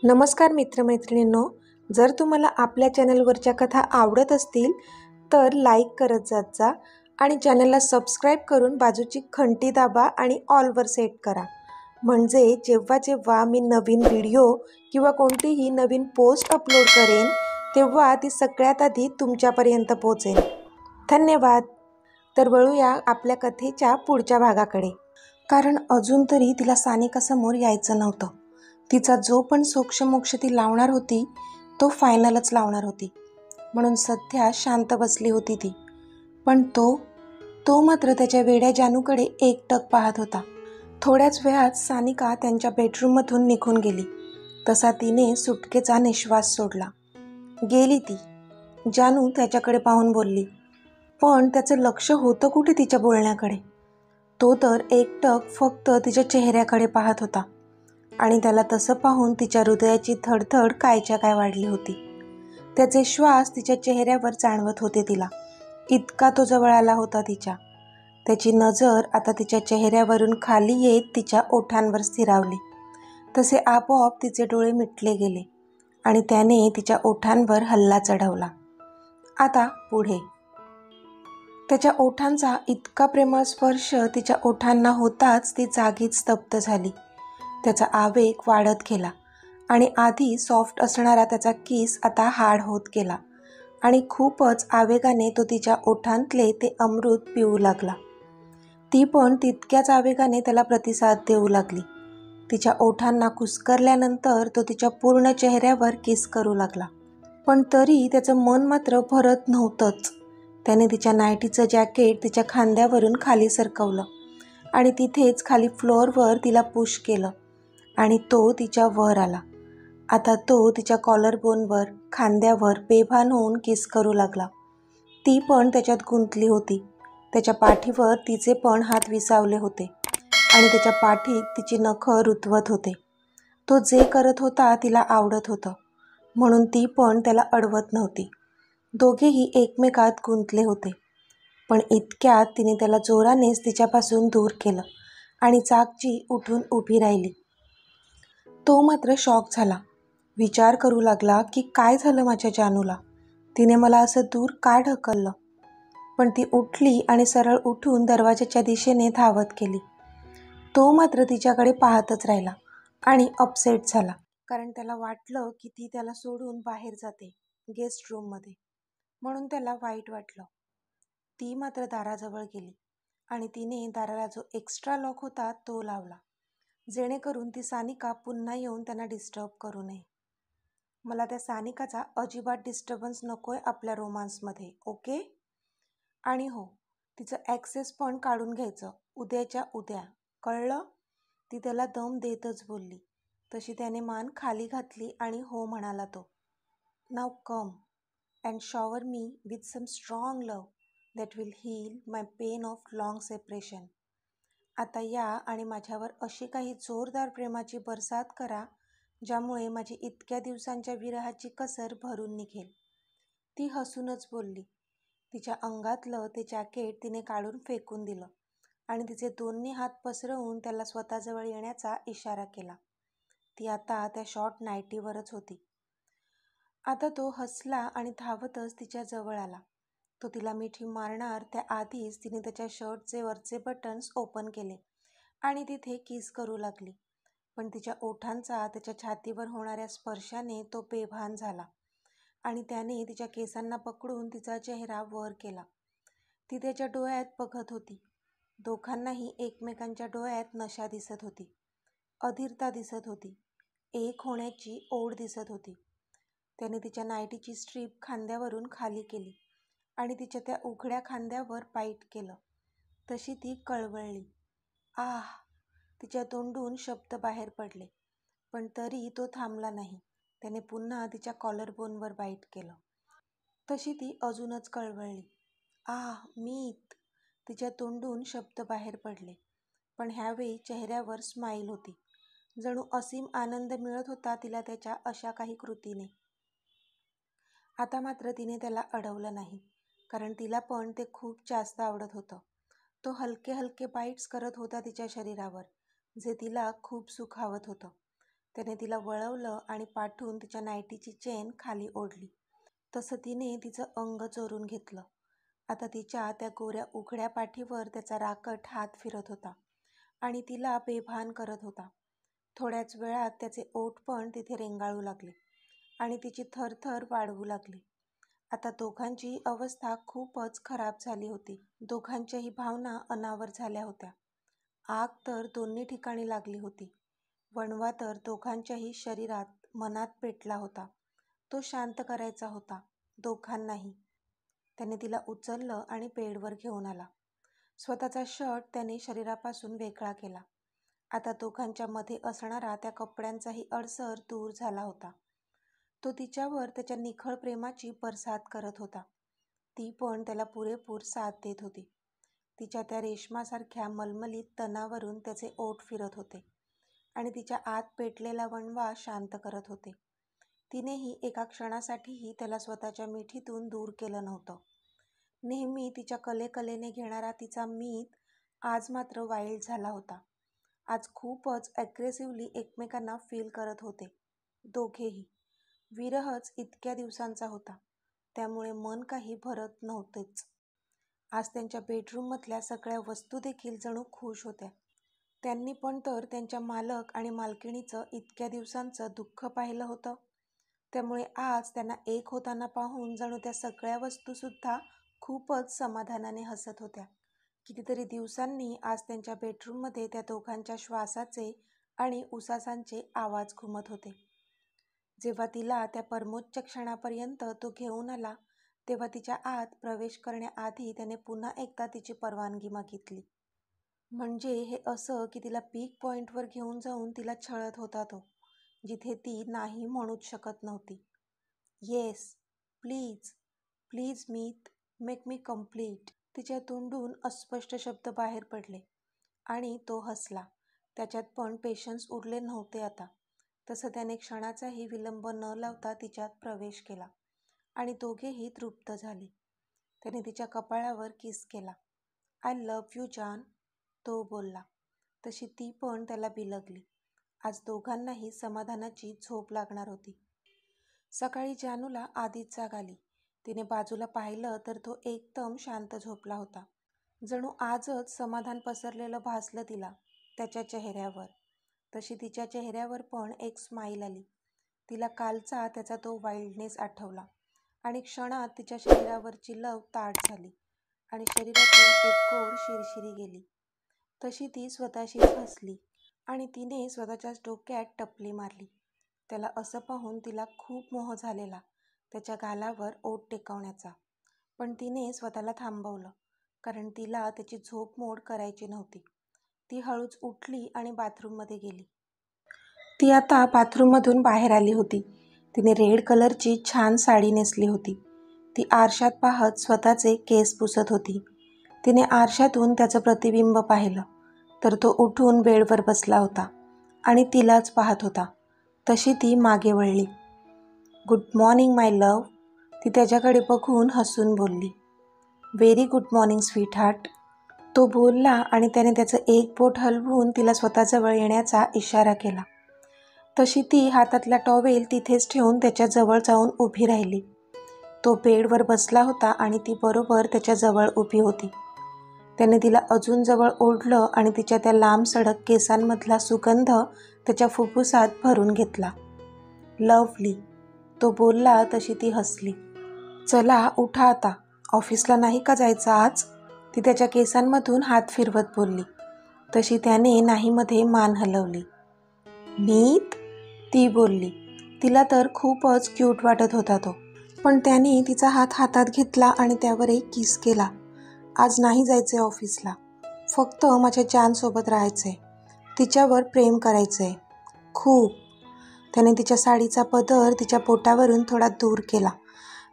नमस्कार मित्रमैत्रिणींनो, जर तुम्हाला आपल्या चॅनलवरच्या कथा आवडत असतील तर लाईक करत जात जा आणि चॅनलला सबस्क्राईब करून बाजूची घंटी दाबा आणि ऑलवर सेट करा. म्हणजे जेव्हा जेव्हा मी नवीन व्हिडिओ किंवा कोणतीही नवीन पोस्ट अपलोड करेन तेव्हा ती सगळ्यात आधी तुमच्यापर्यंत पोहोचेल. धन्यवाद. तर वळूया आपल्या कथेच्या पुढच्या भागाकडे. कारण अजून तरी तिला सानिकासमोर यायचं नव्हतं. तिचा जो पण सोक्षमोक्ष ती लावणार होती तो फायनलच लावणार होती. म्हणून सध्या शांत बसली होती ती. पण तो मात्र त्याच्या वेड्या जानूकडे एकटक पाहत होता. थोड्याच वेळात सानिका त्यांच्या बेडरूममधून निघून गेली. तसा तिने सुटकेचा निश्वास सोडला. गेली ती. जानू त्याच्याकडे पाहून बोलली. पण त्याचं लक्ष होतं कुठे तिच्या बोलण्याकडे. तो तर एकटक फक्त तिच्या चेहऱ्याकडे पाहत होता आणि त्याला तसं पाहून तिच्या हृदयाची धडधड कायच्या काय वाढली होती. त्याचे श्वास तिच्या चेहऱ्यावर जाणवत होते तिला. इतका तो जवळ आला होता तिच्या. त्याची नजर आता तिच्या चेहऱ्यावरून खाली येत तिच्या ओठांवर स्थिरावली. तसे आपोआप तिचे डोळे मिटले गेले आणि त्याने तिच्या ओठांवर हल्ला चढवला. आता पुढे. त्याच्या ओठांचा इतका प्रेमळ स्पर्श तिच्या ओठांना होताच ती जागीच स्तब्ध झाली. त्याचा आवेग वाढत गेला आणि आधी सॉफ्ट असणारा त्याचा किस आता हार्ड होत गेला आणि खूपच आवेगाने तो तिच्या ओठांतले ते अमृत पिऊ लागला. ती पण तितक्याच आवेगाने त्याला प्रतिसाद देऊ लागली. तिच्या ओठांना कुस्करल्यानंतर तो तिच्या पूर्ण चेहऱ्यावर किस करू लागला. पण तरी त्याचं मन मात्र भरत नव्हतंच. त्याने तिच्या नायटीचं जॅकेट तिच्या खांद्यावरून खाली सरकवलं आणि तिथेच खाली फ्लोअरवर तिला पुश केलं आणि तो तिच्या वर आला. आता तो तिच्या कॉलरबोनवर, खांद्यावर बेभान होऊन किस करू लागला. ती पण त्याच्यात गुंतली होती. त्याच्या पाठीवर तिचे पण हात विसावले होते आणि त्याच्या पाठीत तिची नखं रुतवत होते. तो जे करत होता तिला आवडत होतं म्हणून ती पण त्याला अडवत नव्हती. दोघेही एकमेकात गुंतले होते. पण इतक्यात तिने त्याला जोरानेच तिच्यापासून दूर केलं आणि जागची उठून उभी राहिली. तो मात्र शॉक झाला. विचार करू लागला की काय झालं माझ्या जानूला. तिने मला असं दूर का ढकललं. पण ती उठली आणि सरळ उठून दरवाजाच्या दिशेने धावत गेली. तो मात्र तिच्याकडे पाहतच राहिला आणि अपसेट झाला. कारण त्याला वाटलं की ती त्याला सोडून बाहेर जाते गेस्ट रूममध्ये. म्हणून त्याला वाईट वाटलं. ती मात्र दाराजवळ गेली आणि तिने दाराला जो एक्स्ट्रा लॉक होता तो लावला, जेणेकरून ती सानिका पुन्हा येऊन त्यांना डिस्टर्ब करू नये. मला त्या सानिकाचा अजिबात डिस्टर्बन्स नकोय आपल्या रोमान्समध्ये, ओके? आणि हो, तिचं ॲक्सेस पण काढून घ्यायचं उद्याच्या उद्या, कळलं? ती त्याला दम देतच बोलली. तशी त्याने मान खाली घातली आणि हो म्हणाला तो. नाव कम and shower me with some strong love that will heal my pain of long separation. आता या आणि माझ्यावर अशी काही जोरदार प्रेमाची बरसात करा ज्यामुळे माझी इतक्या दिवसांच्या विरहाची कसर भरून निघेल. ती हसूनच बोलली. तिच्या अंगातलं ते जॅकेट तिने काढून फेकून दिलं आणि तिचे दोन्ही हात पसरवून त्याला स्वतःजवळ येण्याचा इशारा केला. ती आता त्या शॉर्ट नाईटीवरच होती. आता तो हसला आणि धावतच तिच्या जवळ आला. तो तिला मिठी मारणार त्याआधीच तिने त्याच्या शर्टचे वरचे बटन्स ओपन केले आणि तिथे किस करू लागली. पण तिच्या ओठांचा त्याच्या छातीवर होणाऱ्या स्पर्शाने तो बेभान झाला आणि त्याने तिच्या केसांना पकडून तिचा चेहरा वर केला. ती त्याच्या डोळ्यात बघत होती. दोघांनाही एकमेकांच्या डोळ्यात नशा दिसत होती, अधीरता दिसत होती, एक होण्याची ओढ दिसत होती. त्याने तिच्या नाईटीची स्ट्रीप खांद्यावरून खाली केली आणि तिच्या त्या उघड्या खांद्यावर बाईट केलं. तशी ती कळवळली. आह! तिच्या तोंडून शब्द बाहेर पडले. पण तरी तो थांबला नाही. त्याने पुन्हा तिच्या कॉलरबोनवर बाईट केलं. तशी ती अजूनच कळवळली. आह! मीत! तिच्या तोंडून शब्द बाहेर पडले. पण ह्यावेळी चेहऱ्यावर स्माईल होती. जणू असीम आनंद मिळत होता तिला त्याच्या अशा काही कृतीने. आता मात्र तिने त्याला अडवलं नाही, कारण तिला पण ते खूप जास्त आवडत होतं. तो हलके हलके बाईट्स करत होता तिच्या शरीरावर, जे तिला खूप सुखावत होतं. त्याने तिला वळवलं आणि पाठून तिच्या नायटीची चेन खाली ओढली. तसं तिने तिचं अंग चोरून घेतलं. आता तिच्या त्या गोऱ्या उघड्या पाठीवर त्याचा राकट हात फिरत होता आणि तिला बेभान करत होता. थोड्याच वेळात त्याचे ओठ पण तिथे रेंगाळू लागले आणि तिची थरथर वाढवू लागली. आता दोघांची अवस्था खूपच खराब झाली होती. दोघांच्याही भावना अनावर झाल्या होत्या. आग तर दोन्ही ठिकाणी लागली होती. वणवा तर दोघांच्याही शरीरात, मनात पेटला होता. तो शांत करायचा होता दोघांनाही. त्याने तिला उचललं आणि बेडवर घेऊन आला. स्वतःचा शर्ट त्याने शरीरापासून वेगळा केला. आता दोघांच्या मध्ये असणारा त्या कपड्यांचाही अडसर दूर झाला होता. तो तिच्यावर त्याच्या निखळ प्रेमाची बरसात करत होता. ती पण त्याला पुरेपूर साथ देत होती. तिच्या त्या रेशमासारख्या मलमलीत तणावरून त्याचे ओठ फिरत होते आणि तिच्या आत पेटलेला वणवा शांत करत होते. तिनेही एका क्षणासाठीही त्याला स्वतःच्या मिठीतून दूर केलं नव्हतं. नेहमी तिच्या कलेकलेने घेणारा तिचा मीत आज मात्र वाईल्ड झाला होता. आज खूपच ॲग्रेसिव्हली एकमेकांना फील करत होते दोघेही. विरहच इतक्या दिवसांचा होता, त्यामुळे मन काही भरत नव्हतेच. आज त्यांच्या बेडरूममधल्या सगळ्या वस्तू देखील जणू खुश होत्या. त्यांनी पण तर त्यांच्या मालक आणि मालकिणीचं इतक्या दिवसांचं दुःख पाहिलं होतं. त्यामुळे आज त्यांना एक होताना पाहून जणू त्या सगळ्या वस्तूसुद्धा खूपच समाधानाने हसत होत्या. कितीतरी दिवसांनी आज त्यांच्या बेडरूममध्ये त्या दोघांच्या श्वासाचे आणि उसासांचे आवाज घुमत होते. जेव्हा तिला त्या परमोच्च क्षणापर्यंत तो घेऊन आला, तेव्हा तिच्या आत प्रवेश करण्याआधी त्याने पुन्हा एकदा तिची परवानगी मागितली. म्हणजे हे असं की तिला पीक पॉईंटवर घेऊन जाऊन तिला छळत होता तो, जिथे ती नाही म्हणूच शकत नव्हती. Yes, please, please Meet, make me complete. तिच्या तोंडून अस्पष्ट शब्द बाहेर पडले आणि तो हसला. त्याच्यात पण पेशन्स उरले नव्हते आता. तसं त्याने क्षणाचाही विलंब न लावता तिच्यात प्रवेश केला आणि दोघेही तृप्त झाले. त्याने तिच्या कपाळावर किस केला. आय लव्ह यू जान, तो बोलला. तशी ती पण त्याला बिलगली. आज दोघांनाही समाधानाची झोप लागणार होती. सकाळी जानूला आधीच जाग आली. तिने बाजूला पाहिलं तर तो एकदम शांत झोपला होता. जणू आजच समाधान पसरलेलं भासलं तिला त्याच्या चेहऱ्यावर. तशी तिच्या चेहऱ्यावर पण एक स्माईल आली. तिला कालचा त्याचा तो वाईल्डनेस आठवला आणि क्षणात तिच्या शरीरावरची लव ताठ झाली आणि शरीरातून एक गोड शिरशिरी गेली. तशी ती स्वतःशीच हसली आणि तिने स्वतःच्याच डोक्यात टपली मारली. त्याला असं पाहून तिला खूप मोह झालेला त्याच्या गालावर ओठ टेकवण्याचा. पण तिने स्वतःला थांबवलं, कारण तिला त्याची झोप मोड करायची नव्हती. ती हळूच उठली आणि बाथरूममध्ये गेली. ती आता बाथरूममधून बाहेर आली होती. तिने रेड कलरची छान साडी नेसली होती. ती आरशात पाहत स्वतःचे केस पुसत होती. तिने आरशातून त्याचं प्रतिबिंब पाहिलं तर तो उठून बेडवर बसला होता आणि तिलाच पाहत होता. तशी ती मागे वळली. गुड मॉर्निंग माय लव्ह, ती त्याच्याकडे बघून हसून बोलली. Very good morning sweet heart, तो बोलला आणि त्याने त्याचं एक बोट हलवून तिला स्वतःजवळ येण्याचा इशारा केला. तशी ती हातातला टॉवेल तिथेच ठेवून त्याच्याजवळ जाऊन उभी राहिली. तो बेडवर बसला होता आणि ती बरोबर त्याच्याजवळ उभी होती. त्याने तिला अजून जवळ ओढलं आणि तिच्या त्या लांब सडक केसांमधला सुगंध त्याच्या फुफ्फुसात भरून घेतला. लव्हली, तो बोलला. तशी ती हसली. चला उठा आता, ऑफिसला नाही का जायचं आज, ती त्याच्या केसांमधून हात फिरवत बोलली. तशी त्याने नाहीमध्ये मान हलवली. मीत, ती बोलली. तिला तर खूपच क्यूट वाटत होता तो. पण त्याने तिचा हात हातात घेतला आणि त्यावर एक किस केला. आज नाही जायचे ऑफिसला, फक्त माझ्या जानसोबत राहायचंय, तिच्यावर प्रेम करायचंय खूप. त्याने तिच्या साडीचा पदर तिच्या पोटावरून थोडा दूर केला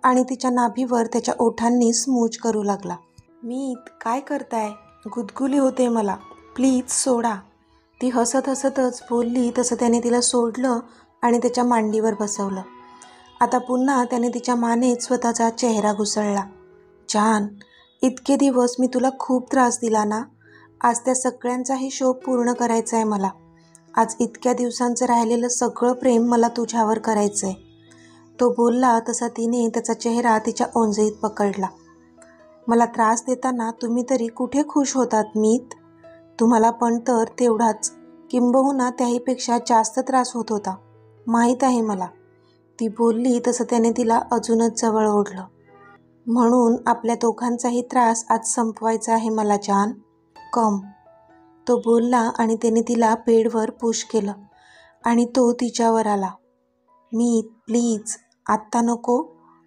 आणि तिच्या नाभीवर त्याच्या ओठांनी स्मूच करू लागला. मीत, काय करताय, गुदगुली होते मला, प्लीज सोडा, ती हसत हसतच बोलली. तसं त्याने तिला सोडलं आणि त्याच्या मांडीवर बसवलं. आता पुन्हा त्याने तिच्या मानेत स्वतःचा चेहरा घुसळला. जान, इतके दिवस मी तुला खूप त्रास दिला ना, आज त्या सगळ्यांचाही शोक पूर्ण करायचा आहे मला. आज इतक्या दिवसांचं राहिलेलं सगळं प्रेम मला तुझ्यावर करायचं आहे. तो बोलला तसा तिने त्याचा चेहरा तिच्या ओंजळीत पकडला. मला त्रास देताना तुम्ही तरी कुठे खुश होतात मीत? तुम्हाला पण तर तेवढाच, किंबहुना त्याहीपेक्षा जास्त त्रास होत होता, माहीत आहे मला. ती बोलली तसं त्याने तिला अजूनच जवळ ओढलं. म्हणून आपल्या दोघांचाही त्रास आज संपवायचा आहे मला जान. कम. तो बोलला आणि त्याने तिला बेडवर पुश केलं आणि तो तिच्यावर आला. मीत प्लीज आत्ता नको,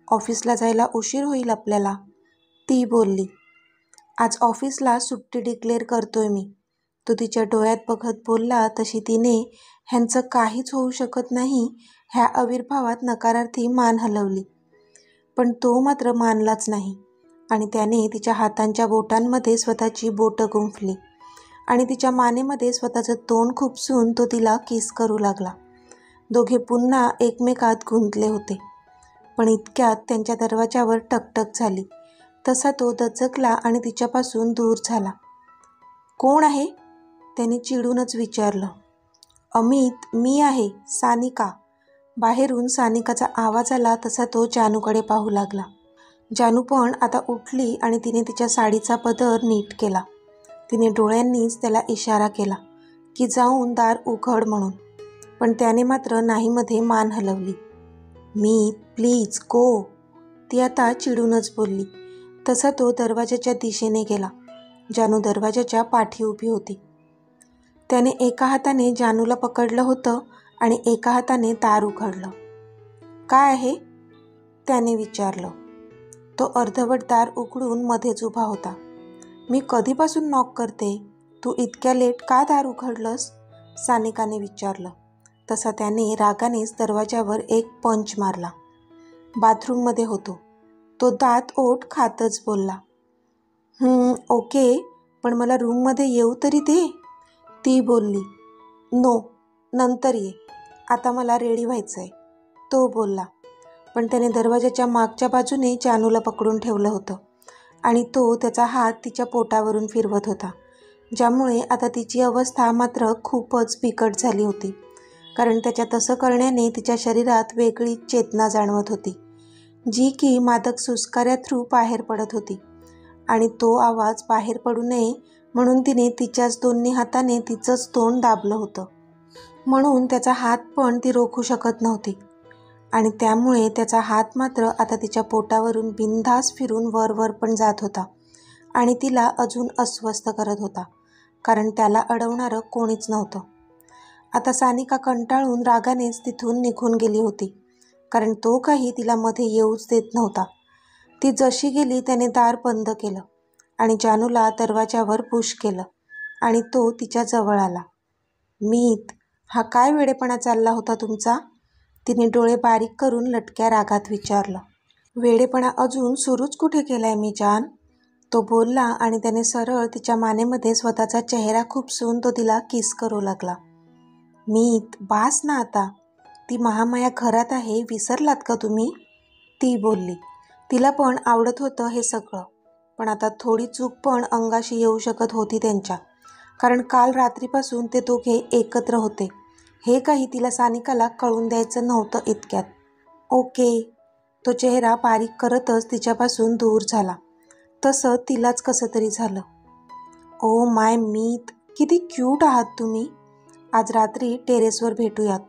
ऑफिसला जायला उशीर होईल आपल्याला, ती बोलली. आज ऑफिसला सुट्टी डिक्लेअर करतोय मी, तो तिच्या डोळ्यात बघत बोलला. तशी तिने ह्यांचं काहीच होऊ शकत नाही ह्या आविर्भावात नकारार्थी मान हलवली. पण तो मात्र मानलाच नाही आणि त्याने तिच्या हातांच्या बोटांमध्ये स्वतःची बोटं गुंफली आणि तिच्या मानेमध्ये स्वतःचं तोंड खुपसून तो तिला किस करू लागला. दोघे पुन्हा एकमेकात गुंतले होते. पण इतक्यात त्यांच्या दरवाजावर टकटक झाली. तसा तो दचकला आणि तिच्यापासून दूर झाला. कोण आहे? त्याने चिडूनच विचारलं. अमित, मी आहे, सानिका. बाहेरून सानिकाचा आवाज आला तसा तो जानूकडे पाहू लागला. जानू पण आता उठली आणि तिने तिच्या साडीचा पदर नीट केला. तिने डोळ्यांनीच त्याला इशारा केला की जाऊन दार उघड म्हणून, पण त्याने मात्र नाहीमध्ये मान हलवली. मी प्लीज गो, ती आता चिडूनच बोलली. तसा तो दरवाजाच्या दिशेने गेला. जानू दरवाजाच्या पाठी उभी होती. त्याने एका हाताने जानूला पकडलं होतं आणि एका हाताने दार उघडलं. काय आहे? त्याने विचारलं. तो अर्धवट दार उघडून मध्येच उभा होता. मी कधीपासून नॉक करते, तू इतक्या लेट का दार उघडलंस? सानिकाने विचारलं. तसा त्याने रागानेच दरवाजावर एक पंच मारला. बाथरूममध्ये होतो, तो दात ओठ खातच बोलला. ओके, पण मला रूममध्ये येऊ तरी दे, ती बोलली. नो, नंतर ये, आता मला रेडी व्हायचं आहे, तो बोलला. पण त्याने दरवाजाच्या मागच्या बाजूने जानूला पकडून ठेवलं होतं आणि तो त्याचा हात तिच्या पोटावरून फिरवत होता, ज्यामुळे आता तिची अवस्था मात्र खूपच बिकट झाली होती. कारण त्याच्या तसं करण्याने तिच्या शरीरात वेगळी चेतना जाणवत होती, जी की मादक सुस्काऱ्या थ्रू बाहेर पडत होती. आणि तो आवाज बाहेर पडू नये म्हणून तिने तिच्याच दोन्ही हाताने तिचंच तोंड दाबलं होतं. म्हणून त्याचा हात पण ती रोखू शकत नव्हती आणि त्यामुळे त्याचा हात मात्र आता तिच्या पोटावरून बिनधास्त फिरून वर पण जात होता आणि तिला अजून अस्वस्थ करत होता, कारण त्याला अडवणारं कोणीच नव्हतं. आता सानिका कंटाळून रागानेच तिथून निघून गेली होती, कारण तो काही तिला मध्ये येऊच देत नव्हता. ती जशी गेली त्याने दार बंद केलं आणि जानूला दरवाजावर पुश केलं आणि तो तिच्या जवळ आला. मीत, हा काय वेडेपणा चालला होता तुमचा? तिने डोळे बारीक करून लटक्या रागात विचारलं. वेडेपणा अजून सुरूच कुठे केलाय मी जान, तो बोलला आणि त्याने सरळ तिच्या मानेमध्ये स्वतःचा चेहरा खुपसून तो तिला किस करू लागला. मीत, बास ना आता, ती महामाया घरात आहे, विसरलात का तुम्ही, ती बोलली. तिला पण आवडत होतं हे सगळं, पण आता थोडी चूक पण अंगाशी येऊ शकत होती त्यांच्या, कारण काल रात्रीपासून ते दोघे एकत्र होते हे काही तिला सानिकाला कळून द्यायचं नव्हतं इतक्यात. ओके, तो चेहरा बारीक करतच तिच्यापासून दूर झाला. तसं तिलाच कसं तरी झालं. ओ माय मीत, किती क्यूट आहात तुम्ही. आज रात्री टेरेसवर भेटूयात,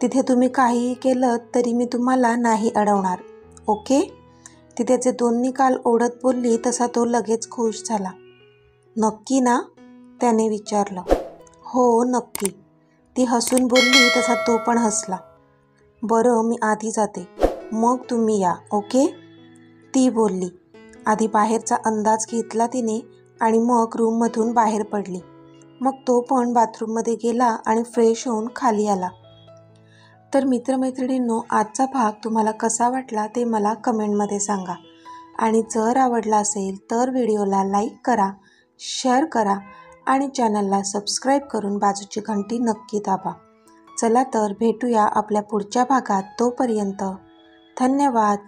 तिथे तुम्ही काहीही केलं तरी मी तुम्हाला नाही अडवणार, ओके, ती त्याचे दोन्ही काल ओढत बोलली. तसा तो लगेच खुश झाला. नक्की ना, त्याने विचारलं. हो नक्की, ती हसून बोलली. तसा तो पण हसला. बरं, मी आधी जाते, मग तुम्ही या, ओके, ती बोलली. आधी बाहेरचा अंदाज घेतला तिने आणि मग रूममधून बाहेर पडली. मग तो पण बाथरूममध्ये गेला आणि फ्रेश होऊन खाली आला. तर मित्रमैत्रिणींनो, आजचा भाग तुम्हाला कसा वाटला ते मला कमेंटमध्ये सांगा आणि जर आवडला असेल तर व्हिडिओला लाईक करा, शेअर करा आणि चॅनलला सबस्क्राईब करून बाजूची घंटी नक्की दाबा. चला तर भेटूया आपल्या पुढच्या भागात. तोपर्यंत धन्यवाद.